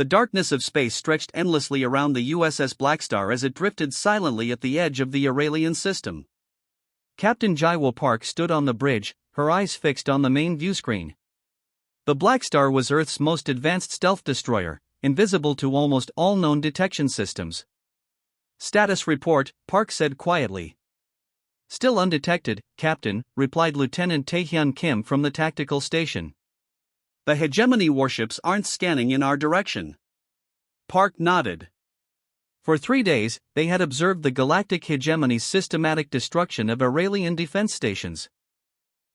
The darkness of space stretched endlessly around the USS Blackstar as it drifted silently at the edge of the Aurelian system. Captain Jaiwo Park stood on the bridge, her eyes fixed on the main viewscreen. The Blackstar was Earth's most advanced stealth destroyer, invisible to almost all known detection systems. "Status report," Park said quietly. "Still undetected, Captain," replied Lieutenant Taehyun Kim from the tactical station. "The hegemony warships aren't scanning in our direction." Park nodded. For 3 days, they had observed the Galactic hegemony's systematic destruction of Aurelian defense stations.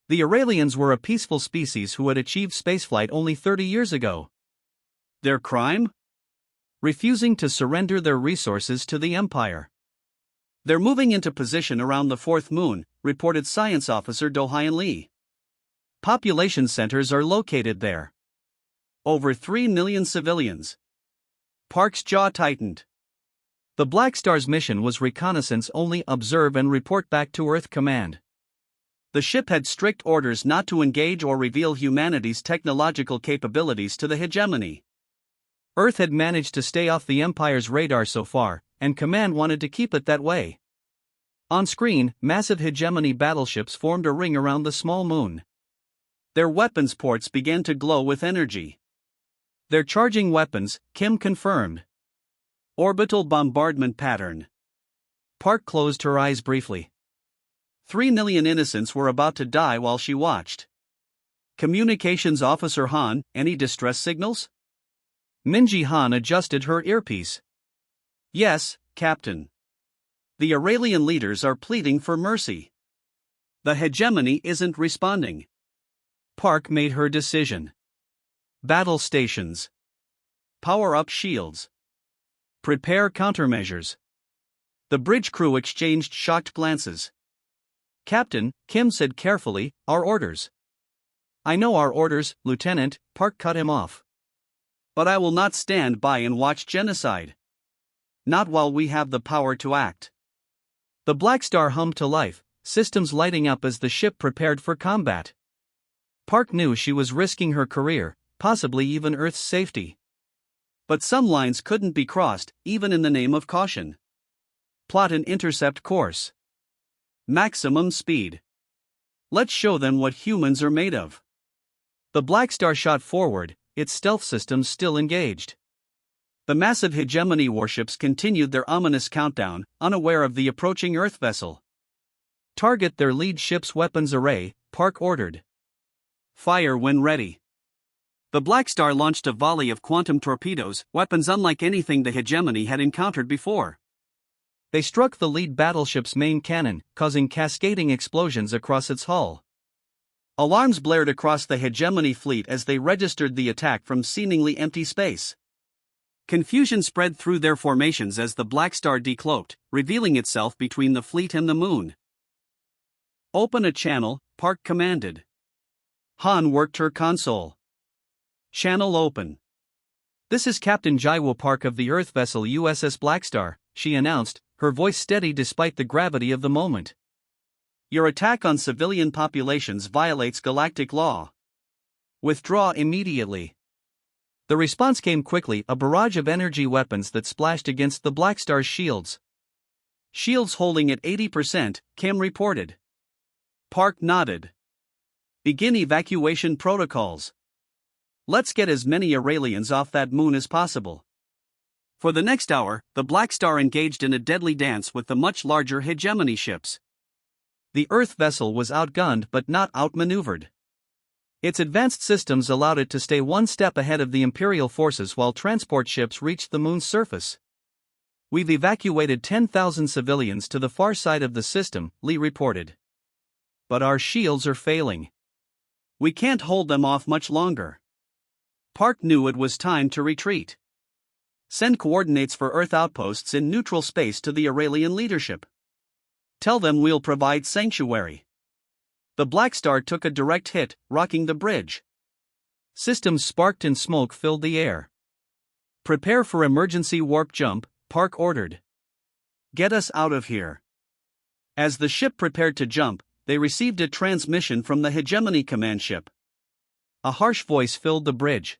The Aurelians were a peaceful species who had achieved spaceflight only 30 years ago. Their crime? Refusing to surrender their resources to the Empire. "They're moving into position around the fourth moon," reported Science Officer Do-Hyun Lee. "Population centers are located there. Over 3 million civilians." Park's jaw tightened. The Blackstar's mission was reconnaissance only, observe and report back to Earth Command. The ship had strict orders not to engage or reveal humanity's technological capabilities to the hegemony. Earth had managed to stay off the Empire's radar so far, and Command wanted to keep it that way. On screen, massive hegemony battleships formed a ring around the small moon. Their weapons ports began to glow with energy. "They're charging weapons," Kim confirmed. "Orbital bombardment pattern." Park closed her eyes briefly. 3 million innocents were about to die while she watched. "Communications Officer Han, any distress signals?" Minji Han adjusted her earpiece. "Yes, Captain. The Aurelian leaders are pleading for mercy. The hegemony isn't responding." Park made her decision. Battle stations. Power up shields. Prepare countermeasures. The bridge crew exchanged shocked glances. "Captain," Kim said carefully, "our orders." "I know our orders, Lieutenant," Park cut him off. "But I will not stand by and watch genocide. Not while we have the power to act." The Blackstar hummed to life, systems lighting up as the ship prepared for combat. Park knew she was risking her career, possibly even Earth's safety. But some lines couldn't be crossed, even in the name of caution. Plot an intercept course. Maximum speed. Let's show them what humans are made of. The Blackstar shot forward, its stealth systems still engaged. The massive hegemony warships continued their ominous countdown, unaware of the approaching Earth vessel. "Target their lead ship's weapons array," Park ordered. "Fire when ready." The Blackstar launched a volley of quantum torpedoes, weapons unlike anything the hegemony had encountered before. They struck the lead battleship's main cannon, causing cascading explosions across its hull. Alarms blared across the hegemony fleet as they registered the attack from seemingly empty space. Confusion spread through their formations as the Blackstar decloaked, revealing itself between the fleet and the moon. "Open a channel," Park commanded. Han worked her console. "Channel open." "This is Captain Jaiwo Park of the Earth vessel USS Blackstar," she announced, her voice steady despite the gravity of the moment. "Your attack on civilian populations violates galactic law. Withdraw immediately." The response came quickly, a barrage of energy weapons that splashed against the Blackstar's shields. "Shields holding at 80%, Kim reported. Park nodded. "Begin evacuation protocols. Let's get as many Aurelians off that moon as possible." For the next hour, the Blackstar engaged in a deadly dance with the much larger hegemony ships. The Earth vessel was outgunned but not outmaneuvered. Its advanced systems allowed it to stay one step ahead of the Imperial forces while transport ships reached the moon's surface. "We've evacuated 10,000 civilians to the far side of the system," Lee reported. "But our shields are failing. We can't hold them off much longer." Park knew it was time to retreat. "Send coordinates for Earth outposts in neutral space to the Aurelian leadership. Tell them we'll provide sanctuary." The Blackstar took a direct hit, rocking the bridge. Systems sparked and smoke filled the air. "Prepare for emergency warp jump," Park ordered. "Get us out of here." As the ship prepared to jump, they received a transmission from the hegemony command ship. A harsh voice filled the bridge.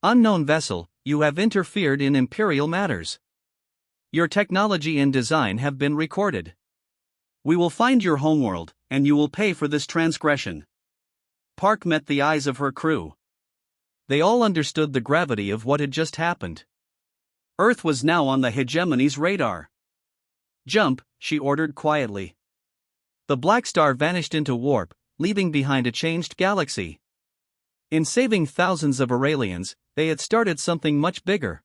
"Unknown vessel, you have interfered in Imperial matters. Your technology and design have been recorded. We will find your homeworld, and you will pay for this transgression." Park met the eyes of her crew. They all understood the gravity of what had just happened. Earth was now on the hegemony's radar. "Jump," she ordered quietly. The Blackstar vanished into warp, leaving behind a changed galaxy. In saving thousands of Aurelians, they had started something much bigger.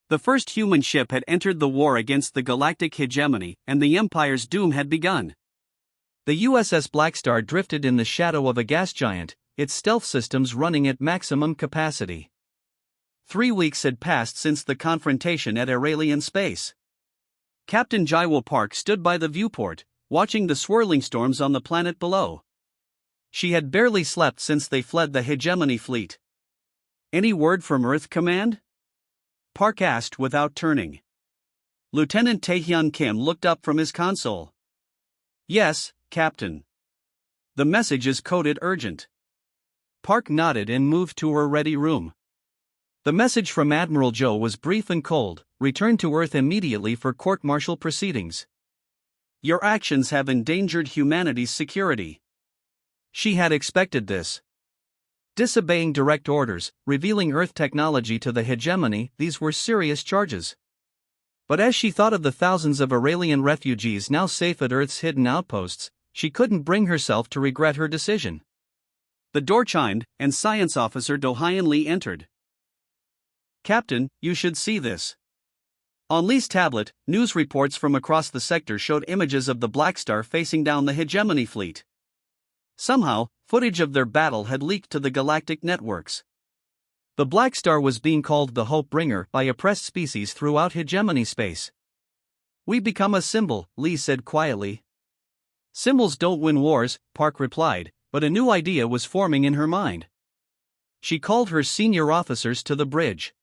The first human ship had entered the war against the galactic hegemony, and the Empire's doom had begun. The USS Blackstar drifted in the shadow of a gas giant, its stealth systems running at maximum capacity. 3 weeks had passed since the confrontation at Aurelian space. Captain Jaiwo Park stood by the viewport, watching the swirling storms on the planet below. She had barely slept since they fled the hegemony fleet. "Any word from Earth Command?" Park asked without turning. Lieutenant Taehyun Kim looked up from his console. "Yes, Captain. The message is coded urgent." Park nodded and moved to her ready room. The message from Admiral Joe was brief and cold: "Return to Earth immediately for court-martial proceedings. Your actions have endangered humanity's security." She had expected this. Disobeying direct orders, revealing Earth technology to the hegemony, these were serious charges. But as she thought of the thousands of Aurelian refugees now safe at Earth's hidden outposts, she couldn't bring herself to regret her decision. The door chimed, and Science Officer Do-Hyun Lee entered. "Captain, you should see this." On Lee's tablet, news reports from across the sector showed images of the Blackstar facing down the hegemony fleet. Somehow, footage of their battle had leaked to the galactic networks. The Blackstar was being called the Hope Bringer by oppressed species throughout hegemony space. "We become a symbol," Lee said quietly. "Symbols don't win wars," Park replied, but a new idea was forming in her mind. She called her senior officers to the bridge.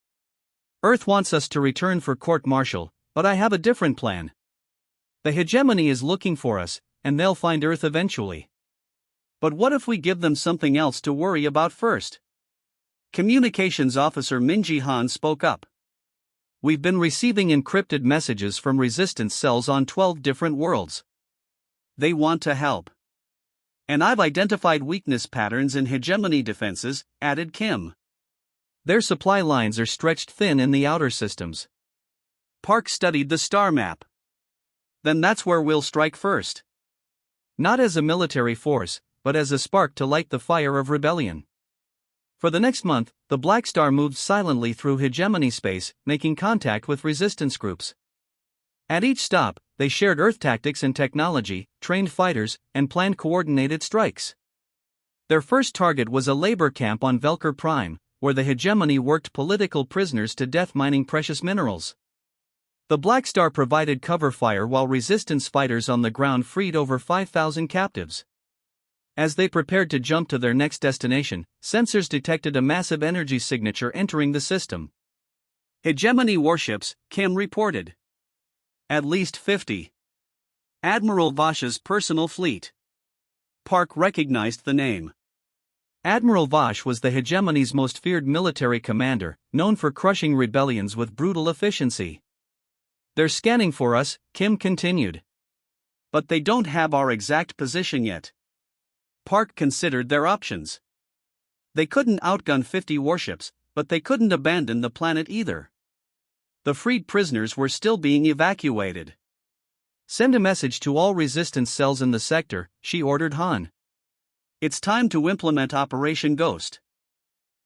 "Earth wants us to return for court-martial, but I have a different plan. The hegemony is looking for us, and they'll find Earth eventually. But what if we give them something else to worry about first?" Communications Officer Min Ji-han spoke up. "We've been receiving encrypted messages from resistance cells on 12 different worlds. They want to help. And I've identified weakness patterns in hegemony defenses," added Kim. "Their supply lines are stretched thin in the outer systems." Park studied the star map. "Then that's where we'll strike first. Not as a military force, but as a spark to light the fire of rebellion." For the next month, the Blackstar moved silently through hegemony space, making contact with resistance groups. At each stop, they shared Earth tactics and technology, trained fighters, and planned coordinated strikes. Their first target was a labor camp on Velker Prime, where the hegemony worked political prisoners to death mining precious minerals. The Blackstar provided cover fire while resistance fighters on the ground freed over 5,000 captives. As they prepared to jump to their next destination, sensors detected a massive energy signature entering the system. "Hegemony warships," Kim reported. "At least 50. Admiral Vash's personal fleet." Park recognized the name. Admiral Vash was the hegemony's most feared military commander, known for crushing rebellions with brutal efficiency. "They're scanning for us," Kim continued. "But they don't have our exact position yet." Park considered their options. They couldn't outgun 50 warships, but they couldn't abandon the planet either. The freed prisoners were still being evacuated. "Send a message to all resistance cells in the sector," she ordered Han. "It's time to implement Operation Ghost."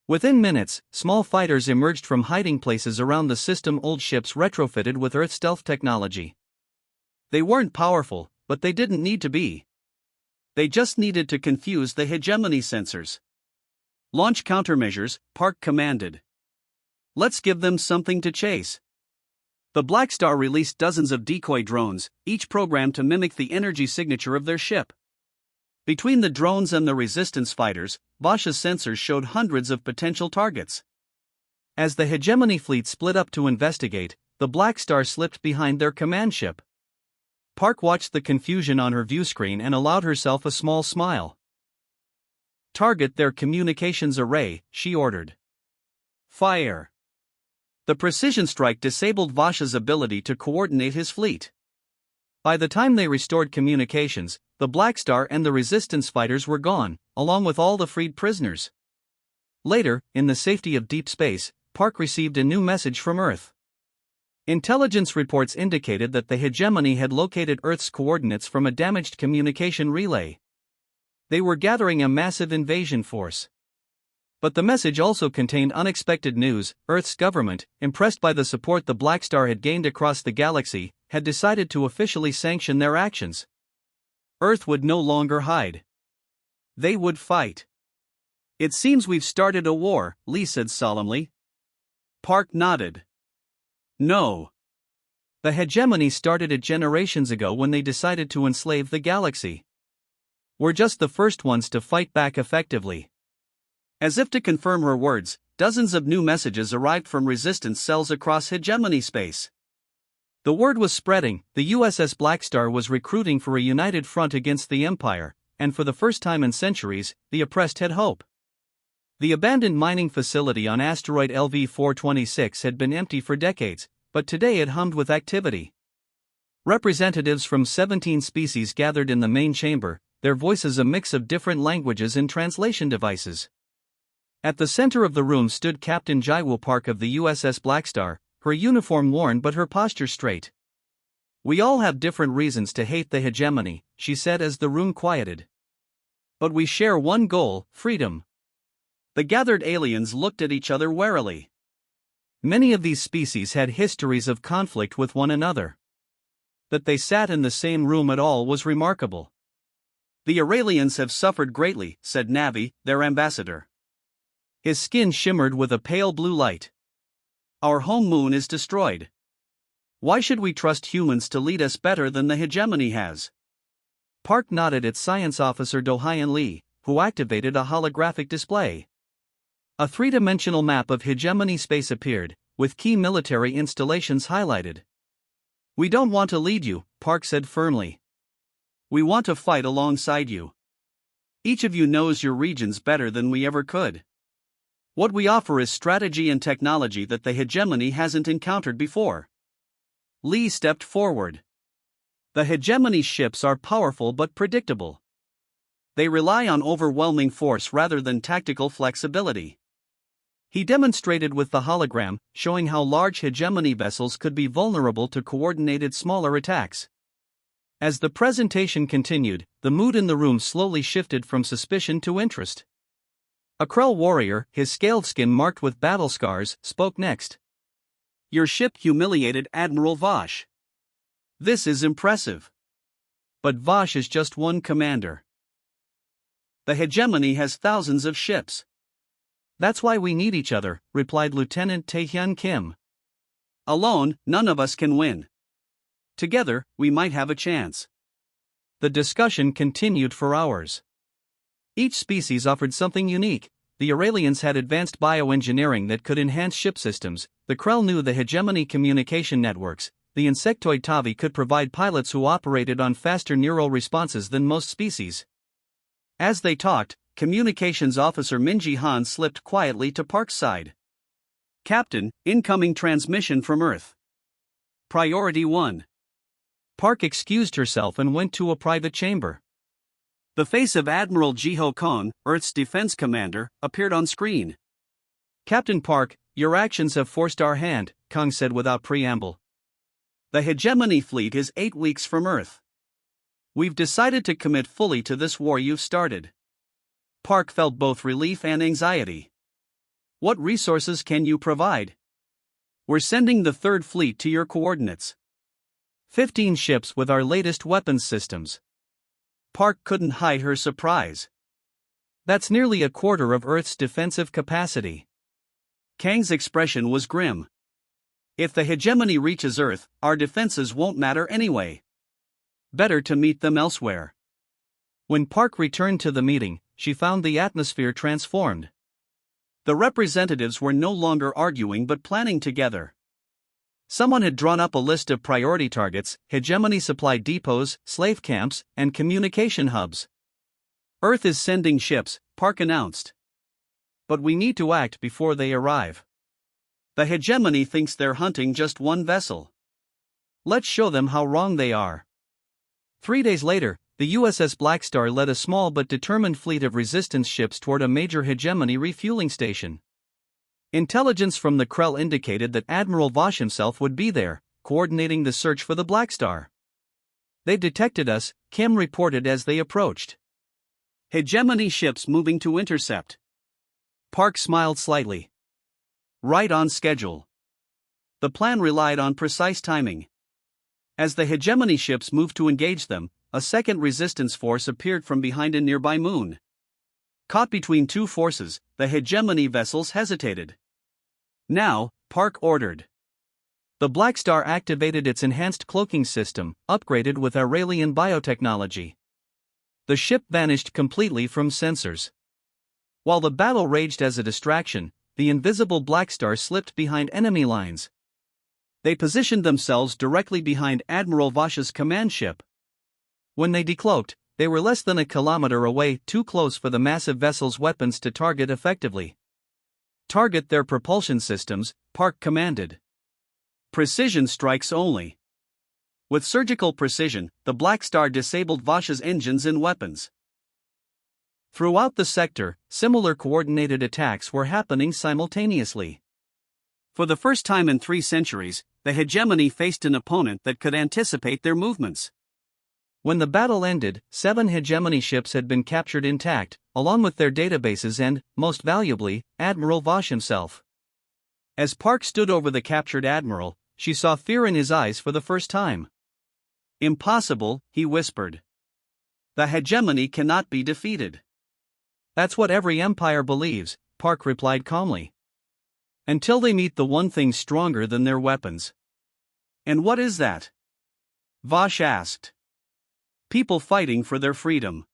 Within minutes, small fighters emerged from hiding places around the system, old ships retrofitted with Earth stealth technology. They weren't powerful, but they didn't need to be. They just needed to confuse the hegemony sensors. "Launch countermeasures," Park commanded. "Let's give them something to chase." The Blackstar released dozens of decoy drones, each programmed to mimic the energy signature of their ship. Between the drones and the resistance fighters, Vash's sensors showed hundreds of potential targets. As the hegemony fleet split up to investigate, the Blackstar slipped behind their command ship. Park watched the confusion on her viewscreen and allowed herself a small smile. "Target their communications array," she ordered. "Fire." The precision strike disabled Vash's ability to coordinate his fleet. By the time they restored communications, the Blackstar and the Resistance fighters were gone, along with all the freed prisoners. Later, in the safety of deep space, Park received a new message from Earth. Intelligence reports indicated that the hegemony had located Earth's coordinates from a damaged communication relay. They were gathering a massive invasion force. But the message also contained unexpected news. Earth's government, impressed by the support the Blackstar had gained across the galaxy, had decided to officially sanction their actions. Earth would no longer hide. They would fight. "It seems we've started a war," Lee said solemnly. Park nodded. "No. The hegemony started it generations ago when they decided to enslave the galaxy. We're just the first ones to fight back effectively." As if to confirm her words, dozens of new messages arrived from resistance cells across hegemony space. The word was spreading. The USS Blackstar was recruiting for a united front against the Empire, and for the first time in centuries, the oppressed had hope. The abandoned mining facility on asteroid LV-426 had been empty for decades, but today it hummed with activity. Representatives from 17 species gathered in the main chamber, their voices a mix of different languages and translation devices. At the center of the room stood Captain Jaiwoo Park of the USS Blackstar, her uniform worn but her posture straight. "We all have different reasons to hate the hegemony," she said as the room quieted. "But we share one goal: freedom." The gathered aliens looked at each other warily. Many of these species had histories of conflict with one another. That they sat in the same room at all was remarkable. "The Aurelians have suffered greatly," said Navi, their ambassador. His skin shimmered with a pale blue light. "Our home moon is destroyed. Why should we trust humans to lead us better than the hegemony has?" Park nodded at Science Officer Do-Hyun Lee, who activated a holographic display. A three-dimensional map of hegemony space appeared, with key military installations highlighted. "We don't want to lead you," Park said firmly. "We want to fight alongside you. Each of you knows your regions better than we ever could. What we offer is strategy and technology that the hegemony hasn't encountered before." Lee stepped forward. "The hegemony's ships are powerful but predictable. They rely on overwhelming force rather than tactical flexibility." He demonstrated with the hologram, showing how large hegemony vessels could be vulnerable to coordinated smaller attacks. As the presentation continued, the mood in the room slowly shifted from suspicion to interest. A Krell warrior, his scaled skin marked with battle scars, spoke next. "Your ship humiliated Admiral Vash. This is impressive. But Vash is just one commander. The hegemony has thousands of ships." "That's why we need each other," replied Lieutenant Taehyun Kim. "Alone, none of us can win. Together, we might have a chance." The discussion continued for hours. Each species offered something unique. The Aurelians had advanced bioengineering that could enhance ship systems, the Krell knew the hegemony communication networks, the insectoid Tavi could provide pilots who operated on faster neural responses than most species. As they talked, Communications Officer Minji Han slipped quietly to Park's side. "Captain, incoming transmission from Earth. Priority 1. Park excused herself and went to a private chamber. The face of Admiral Jiho Kong, Earth's defense commander, appeared on screen. "Captain Park, your actions have forced our hand," Kong said without preamble. "The hegemony fleet is 8 weeks from Earth. We've decided to commit fully to this war you've started." Park felt both relief and anxiety. "What resources can you provide?" "We're sending the Third Fleet to your coordinates. 15 ships with our latest weapons systems." Park couldn't hide her surprise. "That's nearly a quarter of Earth's defensive capacity." Kang's expression was grim. "If the hegemony reaches Earth, our defenses won't matter anyway. Better to meet them elsewhere." When Park returned to the meeting, she found the atmosphere transformed. The representatives were no longer arguing but planning together. Someone had drawn up a list of priority targets: hegemony supply depots, slave camps, and communication hubs. "Earth is sending ships," Park announced. "But we need to act before they arrive." The hegemony thinks they're hunting just one vessel. Let's show them how wrong they are. 3 days later, the USS Blackstar led a small but determined fleet of resistance ships toward a major hegemony refueling station. Intelligence from the Krell indicated that Admiral Vosh himself would be there, coordinating the search for the Blackstar. They detected us, Kim reported as they approached. Hegemony ships moving to intercept. Park smiled slightly. Right on schedule. The plan relied on precise timing. As the hegemony ships moved to engage them, a second resistance force appeared from behind a nearby moon. Caught between two forces, the hegemony vessels hesitated. Now, Park ordered. The Blackstar activated its enhanced cloaking system, upgraded with Aurelian biotechnology. The ship vanished completely from sensors. While the battle raged as a distraction, the invisible Blackstar slipped behind enemy lines. They positioned themselves directly behind Admiral Vosh's command ship. When they decloaked, they were less than a kilometer away, too close for the massive vessel's weapons to target effectively. Target their propulsion systems, Park commanded. Precision strikes only. With surgical precision, the Blackstar disabled Vosh's engines and weapons. Throughout the sector, similar coordinated attacks were happening simultaneously. For the first time in 3 centuries, the hegemony faced an opponent that could anticipate their movements. When the battle ended, 7 hegemony ships had been captured intact, along with their databases and, most valuably, Admiral Vosh himself. As Park stood over the captured admiral, she saw fear in his eyes for the first time. Impossible, he whispered. The hegemony cannot be defeated. That's what every empire believes, Park replied calmly. Until they meet the one thing stronger than their weapons. And what is that? Vosh asked. People fighting for their freedom.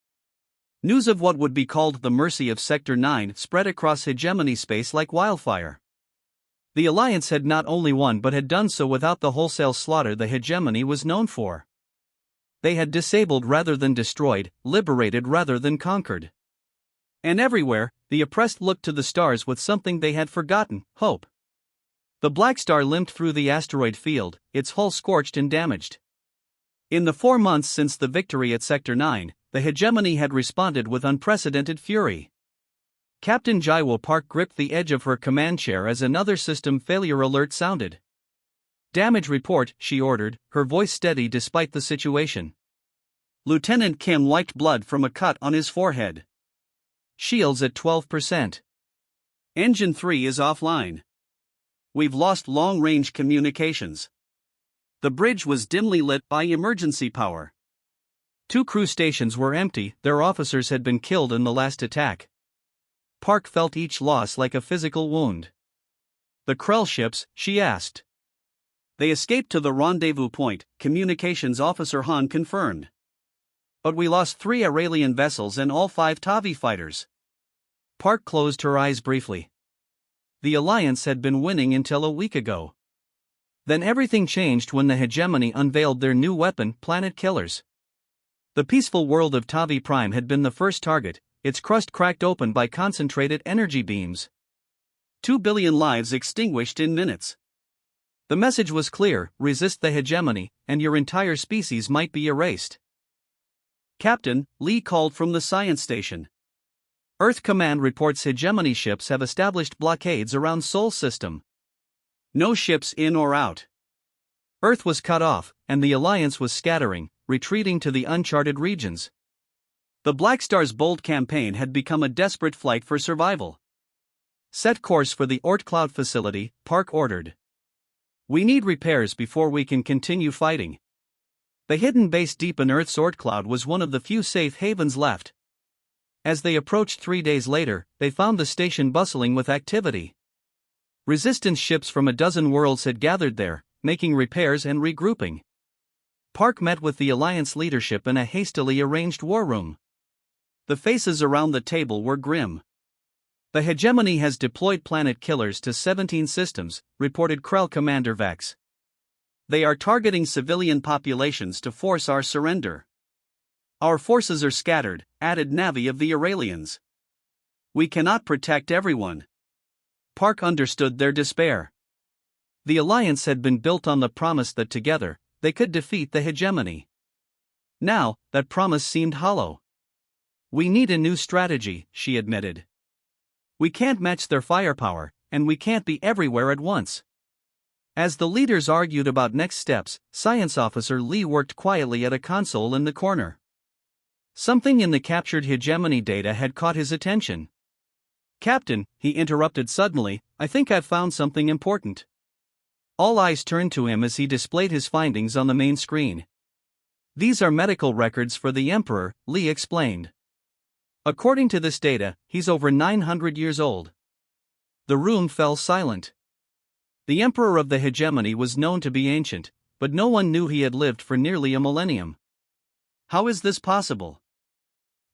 News of what would be called the mercy of Sector 9 spread across hegemony space like wildfire. The Alliance had not only won but had done so without the wholesale slaughter the hegemony was known for. They had disabled rather than destroyed, liberated rather than conquered. And everywhere, the oppressed looked to the stars with something they had forgotten, hope. The Blackstar limped through the asteroid field, its hull scorched and damaged. In the 4 months since the victory at Sector 9, the hegemony had responded with unprecedented fury. Captain Jaiwo Park gripped the edge of her command chair as another system failure alert sounded. Damage report, she ordered, her voice steady despite the situation. Lieutenant Kim wiped blood from a cut on his forehead. Shields at 12%. Engine 3 is offline. We've lost long-range communications. The bridge was dimly lit by emergency power. 2 crew stations were empty, their officers had been killed in the last attack. Park felt each loss like a physical wound. The Krell ships, she asked. They escaped to the rendezvous point, communications officer Han confirmed. But we lost 3 Aurelian vessels and all 5 Tavi fighters. Park closed her eyes briefly. The Alliance had been winning until a week ago. Then everything changed when the hegemony unveiled their new weapon, Planet Killers. The peaceful world of Tavi Prime had been the first target, its crust cracked open by concentrated energy beams. 2 billion lives extinguished in minutes. The message was clear: resist the hegemony, and your entire species might be erased. Captain, Lee called from the science station. Earth Command reports hegemony ships have established blockades around Sol system. No ships in or out. Earth was cut off, and the Alliance was scattering, retreating to the uncharted regions. The Blackstar's bold campaign had become a desperate flight for survival. Set course for the Oort Cloud facility, Park ordered. We need repairs before we can continue fighting. The hidden base deep in Earth's Oort Cloud was one of the few safe havens left. As they approached 3 days later, they found the station bustling with activity. Resistance ships from a dozen worlds had gathered there, making repairs and regrouping. Park met with the Alliance leadership in a hastily arranged war room. The faces around the table were grim. The hegemony has deployed Planet Killers to 17 systems, reported Krell Commander Vex. They are targeting civilian populations to force our surrender. Our forces are scattered, added Navi of the Aurelians. We cannot protect everyone. Park understood their despair. The alliance had been built on the promise that together, they could defeat the hegemony. Now, that promise seemed hollow. "We need a new strategy," she admitted. "We can't match their firepower, and we can't be everywhere at once." As the leaders argued about next steps, Science Officer Lee worked quietly at a console in the corner. Something in the captured hegemony data had caught his attention. "Captain," he interrupted suddenly, "I think I've found something important." All eyes turned to him as he displayed his findings on the main screen. "These are medical records for the Emperor," Lee explained. "According to this data, he's over 900 years old." The room fell silent. The Emperor of the hegemony was known to be ancient, but no one knew he had lived for nearly a millennium. "How is this possible?"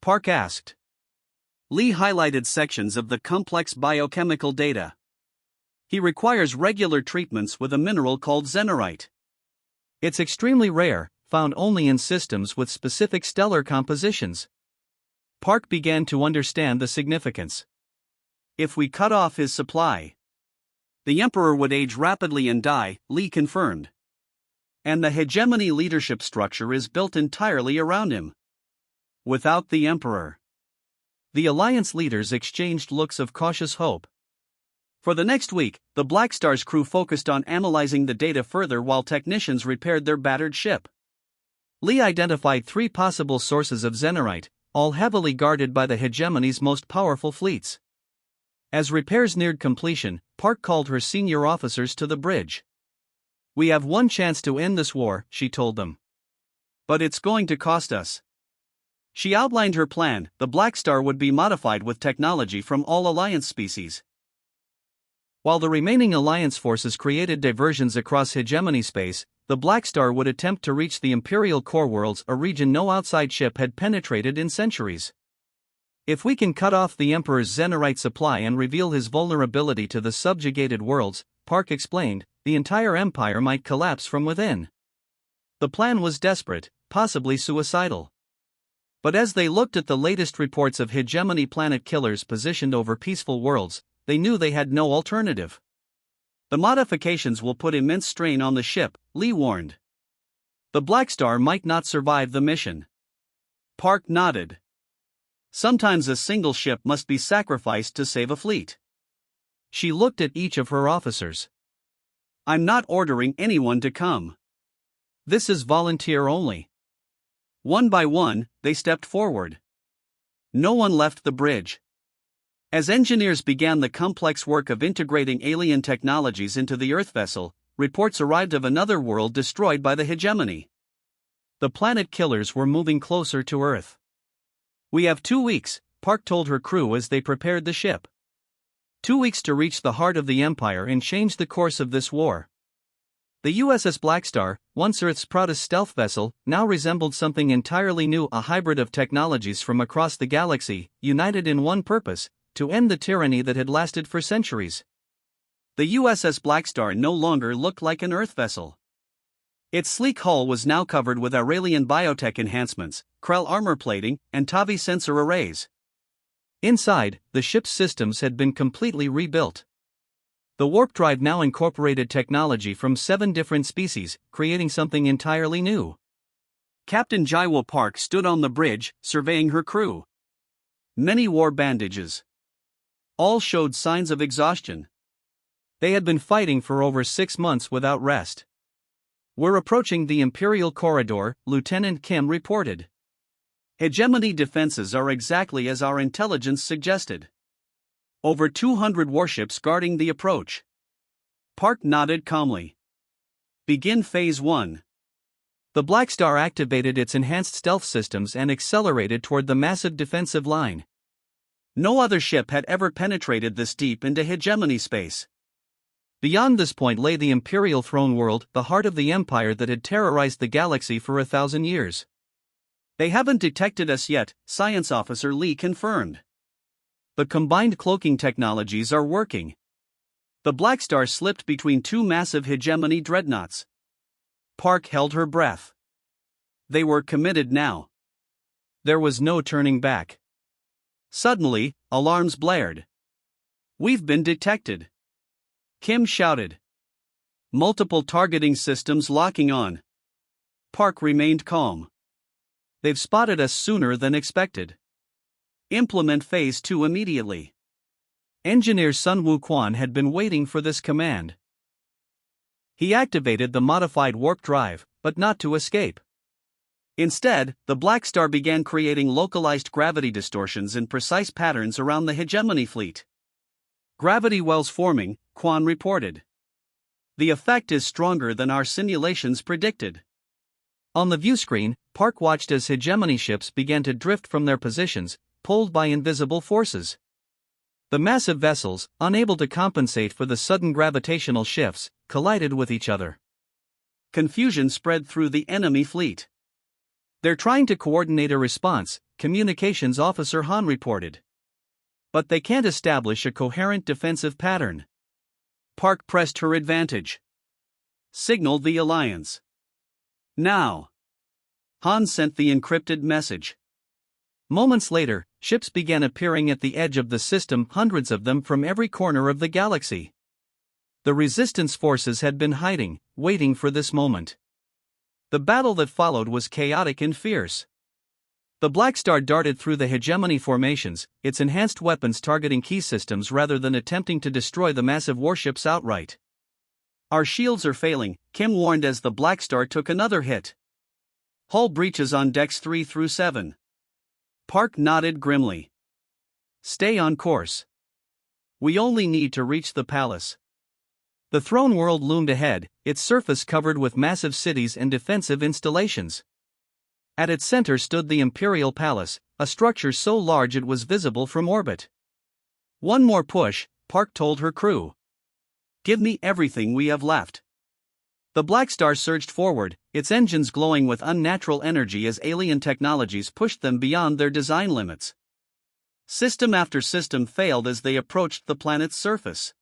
Park asked. Lee highlighted sections of the complex biochemical data. "He requires regular treatments with a mineral called zenerite. It's extremely rare, found only in systems with specific stellar compositions." Park began to understand the significance. "If we cut off his supply, the Emperor would age rapidly and die," Lee confirmed. "And the hegemony leadership structure is built entirely around him. Without the Emperor." The alliance leaders exchanged looks of cautious hope. For the next week, the Blackstar's crew focused on analyzing the data further while technicians repaired their battered ship. Lee identified 3 possible sources of zenerite, all heavily guarded by the hegemony's most powerful fleets. As repairs neared completion, Park called her senior officers to the bridge. "We have one chance to end this war," she told them. "But it's going to cost us." She outlined her plan. The Blackstar would be modified with technology from all Alliance species. While the remaining Alliance forces created diversions across hegemony space, the Blackstar would attempt to reach the Imperial core worlds, a region no outside ship had penetrated in centuries. "If we can cut off the Emperor's zenerite supply and reveal his vulnerability to the subjugated worlds," Park explained, "the entire empire might collapse from within." The plan was desperate, possibly suicidal. But as they looked at the latest reports of hegemony planet killers positioned over peaceful worlds, they knew they had no alternative. "The modifications will put immense strain on the ship," Lee warned. "The Blackstar might not survive the mission." Park nodded. "Sometimes a single ship must be sacrificed to save a fleet." She looked at each of her officers. "I'm not ordering anyone to come. This is volunteer only." One by one, they stepped forward. No one left the bridge. As engineers began the complex work of integrating alien technologies into the Earth vessel, reports arrived of another world destroyed by the hegemony. The planet killers were moving closer to Earth. "We have 2 weeks," Park told her crew as they prepared the ship. 2 weeks to reach the heart of the Empire and change the course of this war. The USS Blackstar, once Earth's proudest stealth vessel, now resembled something entirely new, a hybrid of technologies from across the galaxy, united in one purpose: to end the tyranny that had lasted for centuries. The USS Blackstar no longer looked like an Earth vessel. Its sleek hull was now covered with Aurelian biotech enhancements, Krell armor plating, and Tavi sensor arrays. Inside, the ship's systems had been completely rebuilt. The warp drive now incorporated technology from 7 different species, creating something entirely new. Captain Jaiwo Park stood on the bridge, surveying her crew. Many wore bandages. All showed signs of exhaustion. They had been fighting for over 6 months without rest. "We're approaching the Imperial corridor," Lieutenant Kim reported. "Hegemony defenses are exactly as our intelligence suggested. Over 200 warships guarding the approach." Park nodded calmly. "Begin Phase 1. The Blackstar activated its enhanced stealth systems and accelerated toward the massive defensive line. No other ship had ever penetrated this deep into hegemony space. Beyond this point lay the Imperial throne world, the heart of the Empire that had terrorized the galaxy for 1,000 years. "They haven't detected us yet," Science Officer Lee confirmed. "The combined cloaking technologies are working." The Blackstar slipped between 2 massive hegemony dreadnoughts. Park held her breath. They were committed now. There was no turning back. Suddenly, alarms blared. "We've been detected!" Kim shouted. Multiple targeting systems locking on. Park remained calm. They've spotted us sooner than expected. Implement Phase 2 immediately. Engineer Sun Wukwan had been waiting for this command. He activated the modified warp drive, but not to escape. Instead, the Blackstar began creating localized gravity distortions in precise patterns around the hegemony fleet. Gravity wells forming, Quan reported. The effect is stronger than our simulations predicted. On the viewscreen, Park watched as hegemony ships began to drift from their positions, pulled by invisible forces. The massive vessels, unable to compensate for the sudden gravitational shifts, collided with each other. Confusion spread through the enemy fleet. They're trying to coordinate a response, Communications Officer Han reported. But they can't establish a coherent defensive pattern. Park pressed her advantage. Signal the alliance. Now. Han sent the encrypted message. Moments later, ships began appearing at the edge of the system, hundreds of them from every corner of the galaxy. The resistance forces had been hiding, waiting for this moment. The battle that followed was chaotic and fierce. The Blackstar darted through the hegemony formations, its enhanced weapons targeting key systems rather than attempting to destroy the massive warships outright. Our shields are failing, Kim warned as the Blackstar took another hit. Hull breaches on decks 3 through 7. Park nodded grimly. Stay on course. We only need to reach the palace. The throne world loomed ahead, its surface covered with massive cities and defensive installations. At its center stood the Imperial Palace, a structure so large it was visible from orbit. One more push, Park told her crew. Give me everything we have left. The Blackstar surged forward, its engines glowing with unnatural energy as alien technologies pushed them beyond their design limits. System after system failed as they approached the planet's surface.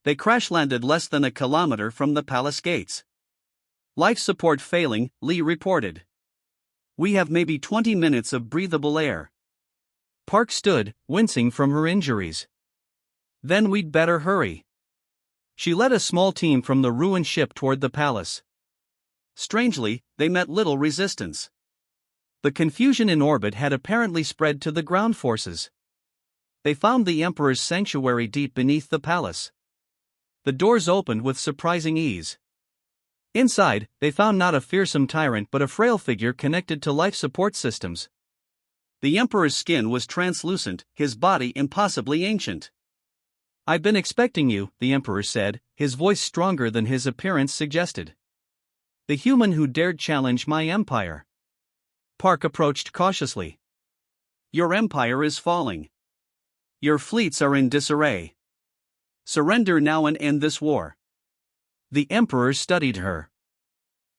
They crash-landed less than a kilometer from the palace gates. Life support failing, Lee reported. We have maybe 20 minutes of breathable air. Park stood, wincing from her injuries. Then we'd better hurry. She led a small team from the ruined ship toward the palace. Strangely, they met little resistance. The confusion in orbit had apparently spread to the ground forces. They found the Emperor's sanctuary deep beneath the palace. The doors opened with surprising ease. Inside, they found not a fearsome tyrant but a frail figure connected to life support systems. The Emperor's skin was translucent, his body impossibly ancient. I've been expecting you, the Emperor said, his voice stronger than his appearance suggested. The human who dared challenge my empire. Park approached cautiously. Your empire is falling. Your fleets are in disarray. Surrender now and end this war. The Emperor studied her.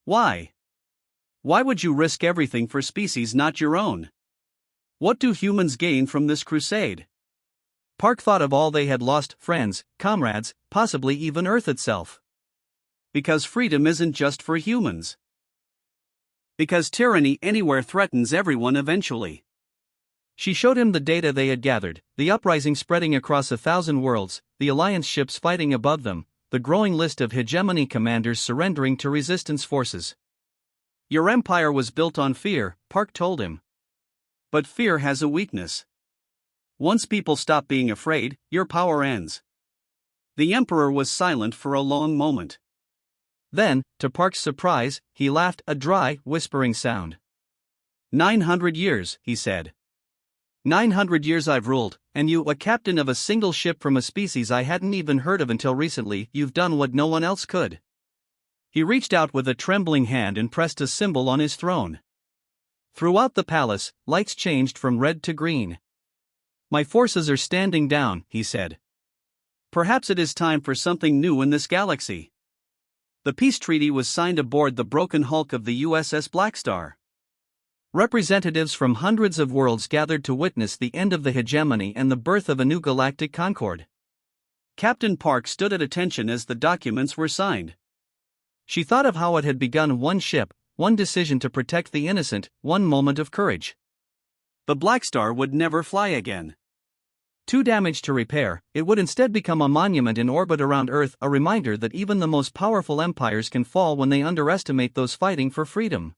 Why? Why would you risk everything for species not your own? What do humans gain from this crusade? Park thought of all they had lost, friends, comrades, possibly even Earth itself. Because freedom isn't just for humans. Because tyranny anywhere threatens everyone eventually. She showed him the data they had gathered, the uprising spreading across 1,000 worlds, the Alliance ships fighting above them, the growing list of hegemony commanders surrendering to resistance forces. Your empire was built on fear, Park told him. But fear has a weakness. Once people stop being afraid, your power ends. The Emperor was silent for a long moment. Then, to Park's surprise, he laughed, a dry, whispering sound. 900 years, he said. 900 years I've ruled, and you, a captain of a single ship from a species I hadn't even heard of until recently, you've done what no one else could. He reached out with a trembling hand and pressed a symbol on his throne. Throughout the palace, lights changed from red to green. My forces are standing down, he said. Perhaps it is time for something new in this galaxy. The peace treaty was signed aboard the broken hulk of the USS Blackstar. Representatives from hundreds of worlds gathered to witness the end of the hegemony and the birth of a new galactic concord. Captain Park stood at attention as the documents were signed. She thought of how it had begun: one ship, one decision to protect the innocent, one moment of courage. The Blackstar would never fly again. Too damaged to repair, it would instead become a monument in orbit around Earth, a reminder that even the most powerful empires can fall when they underestimate those fighting for freedom.